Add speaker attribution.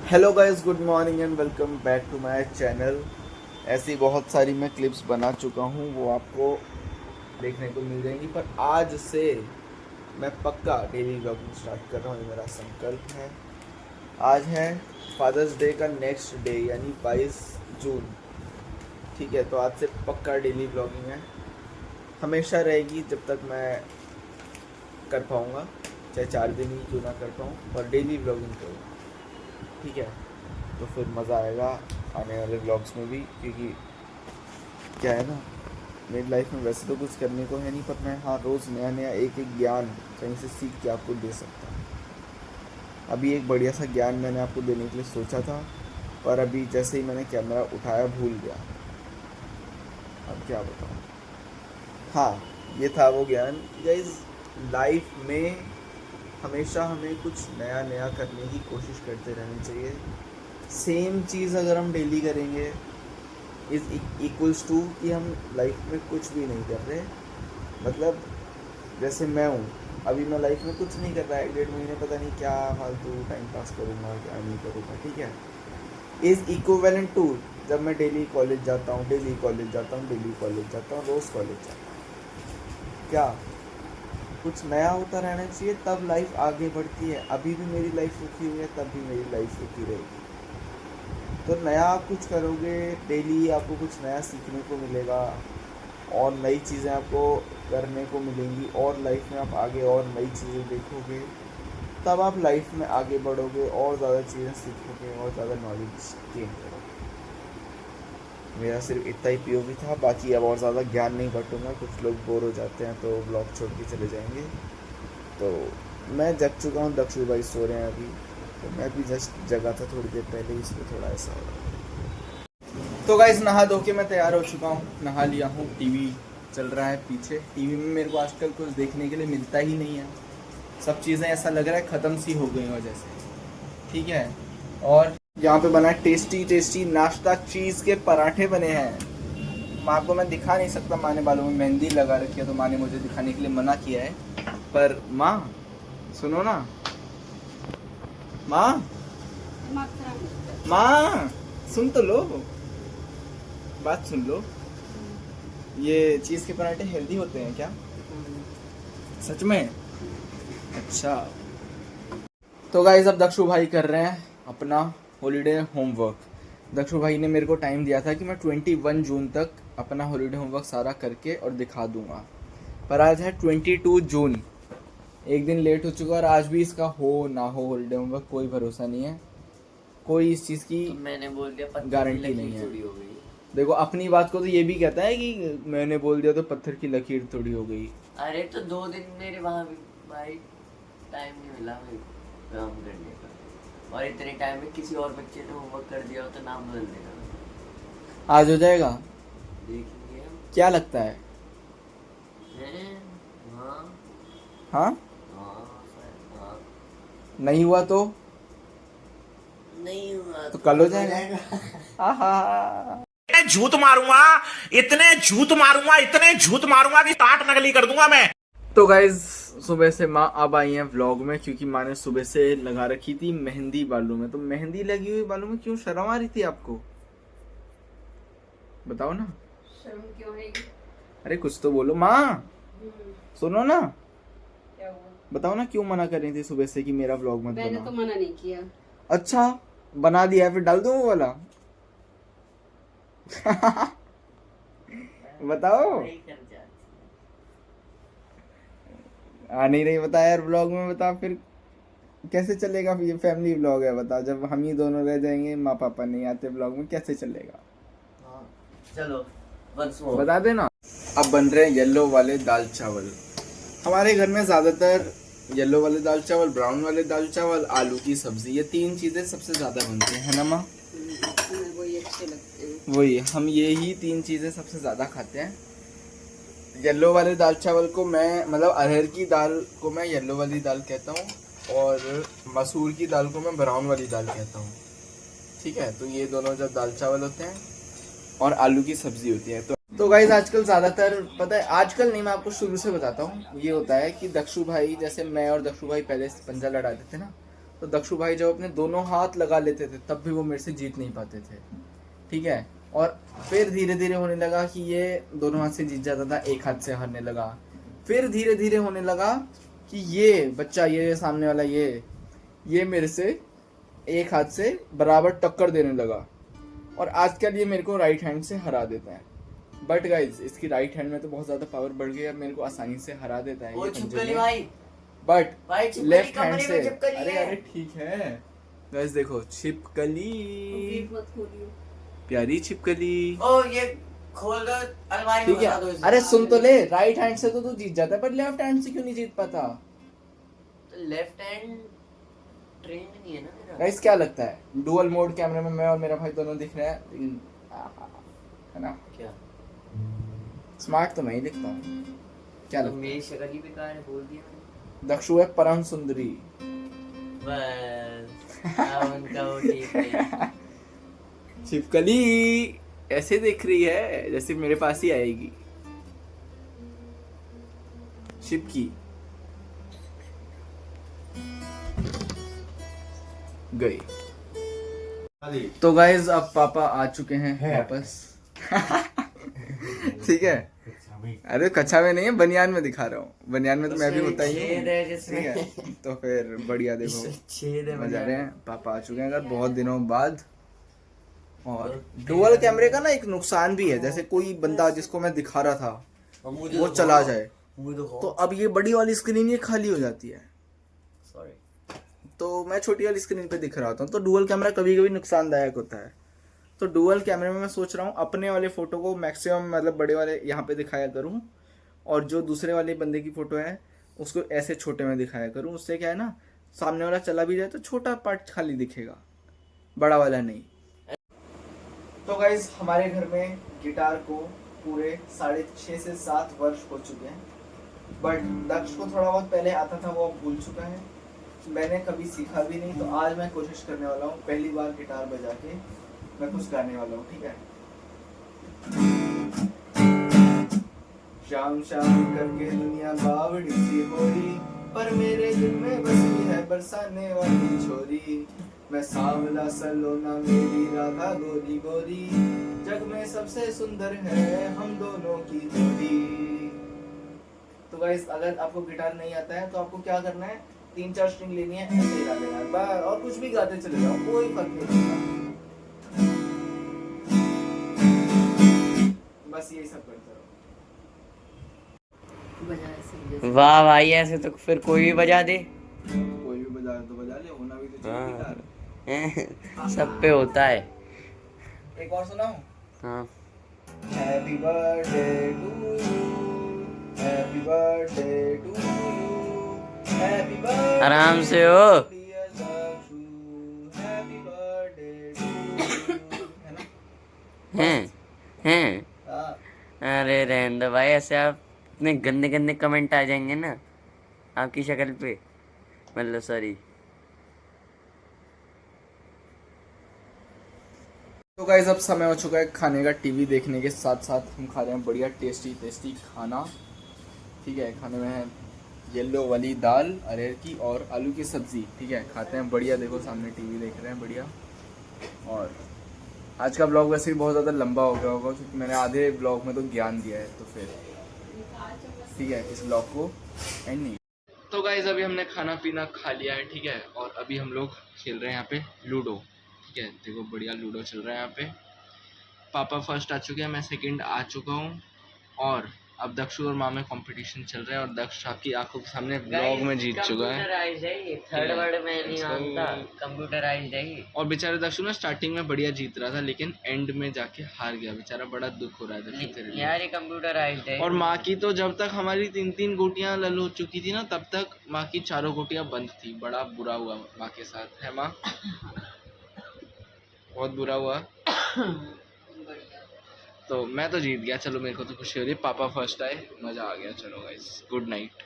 Speaker 1: Hello guys, good morning and welcome back to my channel. ऐसी बहुत सारी मैं क्लिप्स बना चुका हूँ, वो आपको देखने को मिल जाएंगी। पर आज से मैं पक्का डेली व्लॉगिंग स्टार्ट कर रहा हूँ, ये मेरा संकल्प है। आज है फादर्स डे का नेक्स्ट डे, यानी 22 जून। ठीक है, तो आज से पक्का डेली व्लॉगिंग है, हमेशा रहेगी जब तक मैं कर पाऊँगा। चाहे 4 दिन ही क्यों ना कर पाऊँ, पर डेली व्लॉगिंग करूँगा। ठीक है, तो फिर मज़ा आएगा आने वाले व्लॉग्स में भी, क्योंकि क्या है ना, मेरी लाइफ में वैसे तो कुछ करने को है नहीं, पर मैं हाँ रोज़ नया नया एक एक ज्ञान कहीं से सीख के आपको दे सकता हूँ। अभी एक बढ़िया सा ज्ञान मैंने आपको देने के लिए सोचा था, पर अभी जैसे ही मैंने कैमरा उठाया भूल गया। अब क्या बताऊँ। हाँ, ये था वो ज्ञान। गाइस, लाइफ में हमेशा हमें कुछ नया नया करने की कोशिश करते रहनी चाहिए। सेम चीज़ अगर हम डेली करेंगे इज़ इक्वल्स टू कि हम लाइफ में कुछ भी नहीं कर रहे। मतलब जैसे मैं हूँ, अभी मैं लाइफ में कुछ नहीं कर रहा, 1 1.5 महीने पता नहीं क्या फालतू टाइम पास करूँगा क्या नहीं करूँगा। ठीक है, इज़ इक्विवेलेंट टू जब मैं डेली कॉलेज जाता हूँ, डेली कॉलेज जाता हूँ, डेली कॉलेज जाता हूँ, रोज़ कॉलेज जाता हूँ। क्या कुछ नया होता रहना चाहिए, तब लाइफ आगे बढ़ती है। अभी भी मेरी लाइफ रुकी हुई है, तब भी मेरी लाइफ रुकी रहेगी। तो नया आप कुछ करोगे, डेली आपको कुछ नया सीखने को मिलेगा और नई चीज़ें आपको करने को मिलेंगी, और लाइफ में आप आगे और नई चीज़ें देखोगे। तब आप लाइफ में आगे बढ़ोगे और ज़्यादा चीज़ें सीखोगे और ज़्यादा नॉलेज गेन करोगे। मेरा सिर्फ इतना ही पीओवी था, बाकी अब और ज़्यादा ज्ञान नहीं बांटूंगा। कुछ लोग बोर हो जाते हैं तो ब्लॉग छोड़ के चले जाएंगे। तो मैं जग चुका हूँ, दक्षु भाई सो रहे हैं अभी, तो मैं भी जस्ट जगा था थोड़ी देर पहले, इसलिए थोड़ा ऐसा हो रहा है। तो गाइस, नहा धो के मैं तैयार हो चुका हूँ, नहा लिया हूँ। टीवी चल रहा है पीछे। टीवी में मेरे को आजकल कुछ देखने के लिए मिलता ही नहीं है। सब चीज़ें ऐसा लग रहा है ख़त्म सी हो गई हो जैसे। ठीक है, और यहाँ पे बना है टेस्टी टेस्टी नाश्ता। चीज़ के पराठे बने हैं। माँ को मैं दिखा नहीं सकता, माँ ने बालों में मेहंदी लगा रखी है, तो माँ ने मुझे दिखाने के लिए मना किया है। पर माँ सुनो ना, माँ माँ सुन तो लो, बात सुन लो। ये चीज़ के पराठे हेल्दी होते हैं क्या? सच में? अच्छा। तो गाइस, अब दक्षु भाई कर रहे हैं अपना हॉलीडे होमवर्क। दक्षु भाई ने मेरे को टाइम दिया था कि मैं 21 जून तक अपना हॉलीडे होमवर्क सारा करके और दिखा दूंगा, पर आज है 22 जून। एक दिन लेट हो चुका, और आज भी इसका हो ना हो हॉलीडे होमवर्क, कोई भरोसा नहीं है। कोई इस चीज़ की
Speaker 2: तो मैंने बोल दिया पत्थर की
Speaker 1: गारंटी नहीं
Speaker 2: लकीर
Speaker 1: है।
Speaker 2: थोड़ी हो गई।
Speaker 1: देखो, अपनी बात को तो ये भी कहता है कि मैंने बोल दिया तो पत्थर की लकीर थोड़ी हो गई।
Speaker 2: अरे तो 2 दिन मेरे वहाँ भी भाई टाइम नहीं मिला भाई काम करने का, और इतने टाइम में किसी और बच्चे ने होमवर्क कर दिया हो तो नाम बदल देगा।
Speaker 1: आज हो जाएगा,
Speaker 2: देखेंगे हम।
Speaker 1: क्या लगता है?
Speaker 2: हैं? हाँ
Speaker 1: हाँ,
Speaker 2: हाँ शायद हाँ।
Speaker 1: नहीं हुआ तो
Speaker 2: नहीं हुआ
Speaker 1: तो
Speaker 2: तो
Speaker 1: कल हो
Speaker 2: कल
Speaker 1: जाएगा। आहा।
Speaker 3: झूठ मारूंगा, इतने झूठ मारूंगा, इतने झूठ मारूंगा कि टाट नकली कर दूंगा मैं।
Speaker 1: तो गाइज, सुबह से माँ अब आई हैं व्लॉग में, क्योंकि माँ ने सुबह से लगा रखी थी मेहंदी बालों में। तो मेहंदी लगी हुई बालों में क्यों शर्म आ रही थी आपको? बताओ ना।
Speaker 4: शर्म क्यों है?
Speaker 1: अरे कुछ तो बोलो माँ, सुनो ना।
Speaker 4: क्या हुआ?
Speaker 1: बताओ ना, क्यों मना कर रही थी सुबह से कि मेरा व्लॉग मत
Speaker 4: मैंने
Speaker 1: बनाओ?
Speaker 4: तो मना नहीं किया।
Speaker 1: अच्छा, बना दिया है, फिर डाल दूँ वो वाला। बताओ।
Speaker 2: नहीं कर जाती।
Speaker 1: आ नहीं रही, बता यार व्लॉग में, बता फिर कैसे चलेगा? ये फैमिली व्लॉग है, बता। जब हम ही दोनों रह जाएंगे, माँ पापा नहीं आते व्लॉग में, कैसे चलेगा?
Speaker 2: हाँ चलो वंस मोर
Speaker 1: बता देना। अब बन रहे हैं येलो वाले दाल चावल। हमारे घर में ज़्यादातर येलो वाले दाल चावल, ब्राउन वाले दाल चावल, आलू की सब्जी, ये 3 चीज़ें सबसे ज़्यादा बनती हैं, है ना माँ?
Speaker 4: हमें वही अच्छे लगते हैं।
Speaker 1: वही, हम ये ही 3 चीज़ें सबसे ज़्यादा खाते हैं। येलो वाले दाल चावल को मैं, मतलब अरहर की दाल को मैं येलो वाली दाल कहता हूँ, और मसूर की दाल को मैं ब्राउन वाली दाल कहता हूँ। ठीक है, तो ये दोनों जब दाल चावल होते हैं, और आलू की सब्जी होती है। तो गाइज, आजकल ज़्यादातर, पता है आजकल नहीं, मैं आपको शुरू से बताता हूँ, ये होता है कि दक्षु भाई, जैसे मैं और दक्षु भाई पहले पंजा लड़ाते थे ना, तो दक्षु भाई जब अपने दोनों हाथ लगा लेते थे तब भी वो मेरे से जीत नहीं पाते थे, ठीक है। और फिर धीरे धीरे होने लगा कि ये दोनों हाथ से जीत जाता था, एक हाथ से हारने लगा। फिर धीरे धीरे होने लगा कि ये बच्चा, ये सामने वाला, ये मेरे से एक हाथ से बराबर टक्कर देने लगा और आजकल ये मेरे को राइट हैंड से हरा देता है। बट गाइज इसकी राइट हैंड में तो बहुत ज्यादा पावर बढ़ गई है, मेरे को आसानी से हरा देता है
Speaker 2: वो
Speaker 1: ये पंजे
Speaker 2: छिपकली
Speaker 1: में।
Speaker 2: भाई,
Speaker 1: बट
Speaker 2: भाई छिपकली
Speaker 1: लेफ्ट हैंड
Speaker 2: कमरे
Speaker 1: से,
Speaker 2: में छिपकली
Speaker 1: अरे
Speaker 2: है।
Speaker 1: अरे ठीक है गाइस, देखो छिपकली,
Speaker 4: गेट मत खोलियो।
Speaker 1: प्यारी छिपकली,
Speaker 2: ओ ये खोल दो अलमारी में
Speaker 1: ठीक
Speaker 2: घुसा दो
Speaker 1: है।
Speaker 2: इसे।
Speaker 1: अरे सुन तो ले, राइट हैंड से तो तू जीत जाता है, पर लेफ्ट हैंड से क्यों नहीं जीत पाता?
Speaker 2: तो लेफ्ट हैंड ट्रेंड नहीं है ना मेरा।
Speaker 1: गाइस क्या लगता है, डुअल मोड कैमरे में मैं और मेरा भाई दोनों दिख रहे हैं, लेकिन है ना,
Speaker 2: क्या
Speaker 1: स्मार्ट तो मैं ही दिखता हूँ। क्या
Speaker 2: तो
Speaker 1: लगता
Speaker 2: मेरी शक्ल ही बेकार है, बोल दिया मैंने।
Speaker 1: है? दक्षु है परम सुंदरी।
Speaker 2: बस अब उनका वो ठीक है।
Speaker 1: छिपकली ऐसे देख रही है जैसे मेरे पास ही आएगी। छिपकी गई। तो गाइज अब पापा आ चुके हैं वापस। ठीक है, अरे कच्छा में नहीं है, बनियान में दिखा रहा हूँ। बनियान में तो मैं भी होता ही
Speaker 2: छेद है
Speaker 1: हूँ,
Speaker 2: जिसमें।
Speaker 1: ठीक है। तो फिर बढ़िया, देखो
Speaker 2: छेद है
Speaker 1: मजा रहे हैं। पापा आ चुके हैं घर बहुत दिनों बाद। और डुअल कैमरे का ना एक नुकसान भी है, जैसे कोई बंदा जिसको मैं दिखा रहा था वो चला जाए तो अब ये बड़ी वाली स्क्रीन ये खाली हो जाती है,
Speaker 2: सॉरी।
Speaker 1: तो मैं छोटी वाली स्क्रीन पे दिख रहा होता हूँ। तो डुअल कैमरा कभी कभी नुकसानदायक होता है। तो डुअल कैमरे में मैं सोच रहा हूँ अपने वाले फोटो को मैक्सिमम मतलब बड़े वाले यहाँ पे दिखाया करूँ, और जो दूसरे वाले बंदे की फोटो है उसको ऐसे छोटे में दिखाया करूँ। उससे क्या है ना, सामने वाला चला भी जाए तो छोटा पार्ट खाली दिखेगा, बड़ा वाला नहीं। तो गाइज हमारे घर में गिटार को पूरे 6.5 से 7 वर्ष हो चुके हैं, बट दक्ष को थोड़ा बहुत पहले आता था, वो अब भूल चुका है। मैंने कभी सीखा भी नहीं, तो आज मैं कोशिश करने वाला हूँ, पहली बार गिटार बजा के मैं कुछ गाने वाला हूँ, ठीक है। शाम शाम करके दुनिया बावड़ी सी हो रही, पर मेरे दिल में बसी है बरसाने वाली छोरी। मैं सांवला सलोना मेरी राधा गोरी गोरी, जग में सबसे सुंदर है हम दोनों की जोड़ी। तो गाइस अगर आपको गिटार नहीं आता है तो आपको क्या करना है, 3-4 स्ट्रिंग लेनी है, ऐसे गा लेना है बस, और कुछ भी गाते चले जाओ, कोई फर्क नहीं पड़ता। बस यही सब करते रहो।
Speaker 4: बजा ऐसे
Speaker 2: वाह भाई, ऐसे तो फिर कोई भी बजा दे।
Speaker 1: कोई भी बजा तो बजा ले, होना भी तो चाहिए गिटार।
Speaker 2: सब पे होता है।
Speaker 1: एक और सुनाऊं?
Speaker 2: हाँ
Speaker 1: happy birthday to you, happy birthday to you, happy birthday
Speaker 2: आराम से हो।
Speaker 1: Dear Dakshu, happy birthday to you, है ना?
Speaker 2: हैं
Speaker 1: हाँ।
Speaker 2: अरे रहने दो भाई, ऐसे आप इतने गंदे गंदे कमेंट आ जाएंगे ना आपकी शक्ल पे, मतलब सॉरी।
Speaker 1: तो गाइस अब समय हो चुका है खाने का। टीवी देखने के साथ साथ हम खा रहे हैं बढ़िया टेस्टी टेस्टी खाना, ठीक है। खाने में है येलो वाली दाल अरहर की और आलू की सब्जी, ठीक है। खाते हैं बढ़िया, देखो सामने टीवी देख रहे हैं बढ़िया। और आज का ब्लॉग वैसे भी बहुत ज़्यादा लंबा हो गया होगा क्योंकि मैंने आधे ब्लॉग में तो ज्ञान दिया है, तो फिर ठीक है इस ब्लॉग को एंड नहीं। तो गाइस अभी हमने खाना पीना खा लिया है, ठीक है। और अभी हम लोग खेल रहे हैं यहाँ पे लूडो, ठीक है। देखो बढ़िया लूडो चल रहा है यहाँ पे। पापा फर्स्ट आ चुके हैं, मैं सेकंड आ चुका हूँ। और अब दक्षु और माँ में कंपटीशन चल रहा है और दक्ष आपकी आंखों के सामने ब्लॉग में जीत चुका है।
Speaker 2: कंप्यूटराइज्ड है ये, थर्ड वर्ड में नहीं मानता, कंप्यूटराइज्ड है ये।
Speaker 1: और बेचारा दक्षु ना स्टार्टिंग में बढ़िया जीत रहा था, लेकिन एंड में जाके हार गया बेचारा। बड़ा दुख हो रहा है दक्षु तेरे लिए।
Speaker 2: यार ये कंप्यूटराइज्ड है।
Speaker 1: और माँ की तो जब तक हमारी 3-3 गोटियां लल हो चुकी थी ना, तब तक माँ की चारों गोटियां बंद थी। बड़ा बुरा हुआ माँ के साथ, है माँ? बहुत बुरा हुआ। तो मैं तो जीत गया, चलो मेरे को तो खुशी हो रही है। पापा फर्स्ट आए, मजा आ गया। चलो गाइस, गुड नाइट।